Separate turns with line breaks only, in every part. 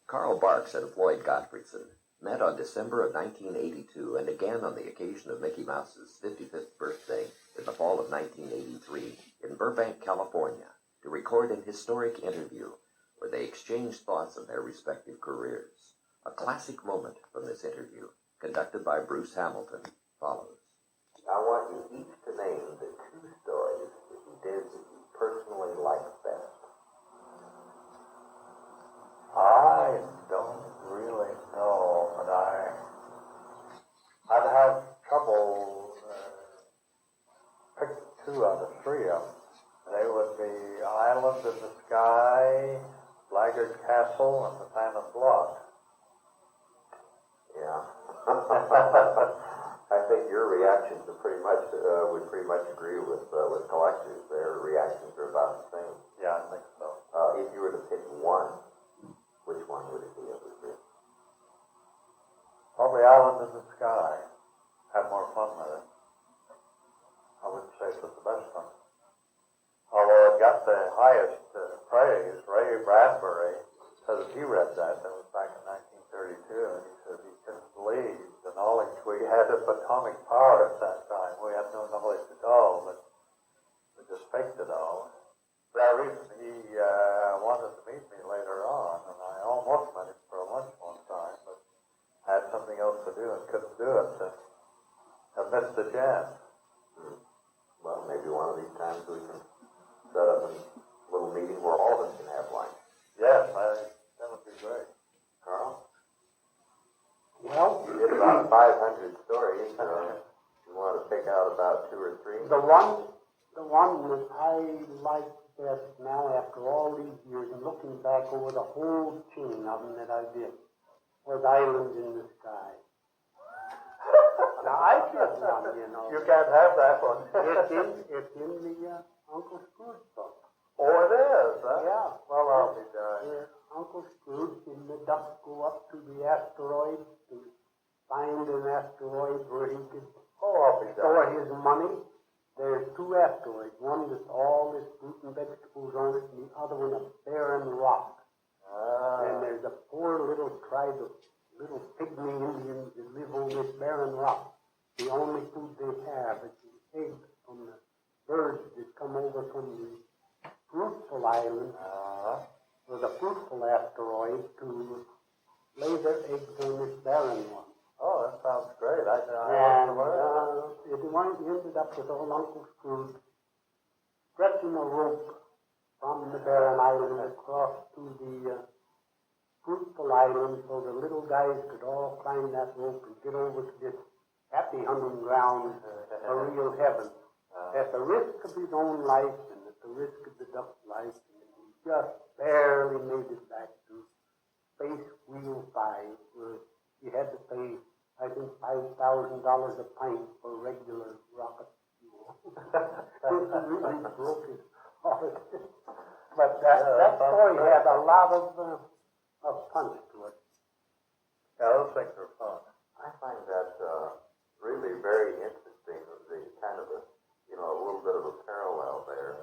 Carl Barks and Floyd Gottfredsson met on December of 1982 and again on the occasion of Mickey Mouse's 55th birthday in the fall of 1983 in Burbank, California, to record an historic interview where they exchanged thoughts on their respective careers. A classic moment from this interview, conducted by Bruce Hamilton, follows. I want you each to name the two stories that you did that you personally liked best.
I don't really know, but I'd have trouble picking two out of three of them. They would be Island in the Sky, Blackguard Castle, and The Fan of Blood.
Yeah. I think your reactions are would pretty much agree with collectors. Their reactions are about the same.
Yeah, I think so.
If you were to pick one, which one would it be of the three?
Probably Island in the Sky. Had more fun with it. I wouldn't say it was the best one. Although it got the highest praise. Ray Bradbury said that he read that was back in 1932, and he said he couldn't believe the knowledge we had of atomic power at that time. We had no knowledge at all, but we just faked it all. For that reason, he wanted to meet me later on, and I almost met him for a lunch one time, but I had something else to do and couldn't do it, and I missed the chance.
Well, maybe one of these times we can set up a little meeting where all of us can have lunch.
Yes, that would be great.
Carl?
Well,
You did about 500 stories. You want to pick out about two or three?
the one that I like best now after all these years and looking back over the whole chain of them that I did was Island in the Sky. Now I did one, you know.
You can't have that one.
It's in the Uncle Scrooge book.
Oh, it is, huh?
Yeah.
Well, I'll be darned.
Where Uncle Scrooge and the duck go up to the asteroid to find an asteroid where he could
I'll be
store
darned.
his money. There's two asteroids, one with all this fruit and vegetables on it, and the other one a barren rock. And there's a poor little tribe of little pygmy Indians that live on this barren rock. The only food they have is the eggs from the birds that come over from the fruitful island, or the fruitful asteroid, to lay their eggs on this barren one.
Oh, that sounds great. I
It ended up with old Uncle Scrooge stretching a rope from the barren island across to the fruitful island so the little guys could all climb that rope and get over to this happy hunting ground, a real heaven. At the risk of his own life and at the risk of the duck's life, and he just barely made it back to Space Wheel 5, where he had to pay, I think, $5,000 a pint for regular rocket fuel. It really broke his heart. But that story had a lot of punch to it.
Yeah, those things are fun.
I find that really very interesting. The kind of a little bit of a parallel there.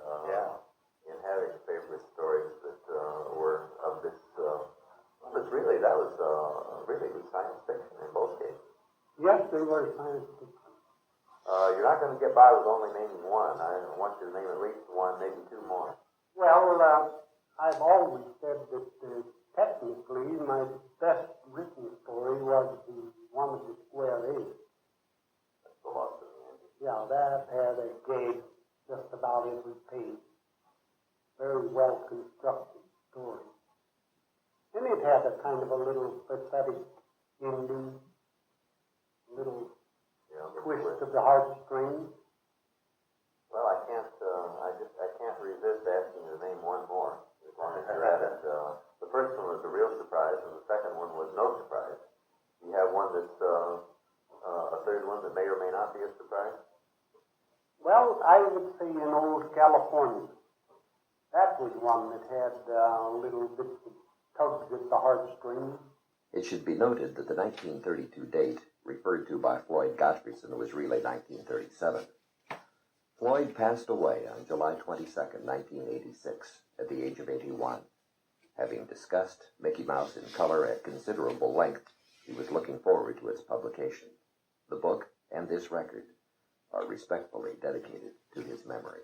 In having favorite stories that were of this. That was really science fiction in both cases.
Yes, they were science fiction.
You're not going to get by with only naming one. I want you to name at least one, maybe two more.
Well, I've always said that technically my best written story was the one of the Square Eggs.
That's the lost of the Andes.
Yeah, that had a gag just about every page. Very well constructed story. And it had a kind of a little pathetic ending, little twist of the heartstrings.
Well, I can't resist asking you to name one more. As long as you're at it. The first one was a real surprise, and the second one was no surprise. You have one that's a third one that may or may not be a surprise?
Well, I would say in Old California. That was one that had little bits of tugs at the heartstrings. It should be noted that the 1932 date referred to by Floyd Gottfredsson was really 1937. Floyd passed away on July 22, 1986, at the age of 81.
Having discussed Mickey Mouse in color at considerable length, he was looking forward to its publication. The book and this record are respectfully dedicated to his memory.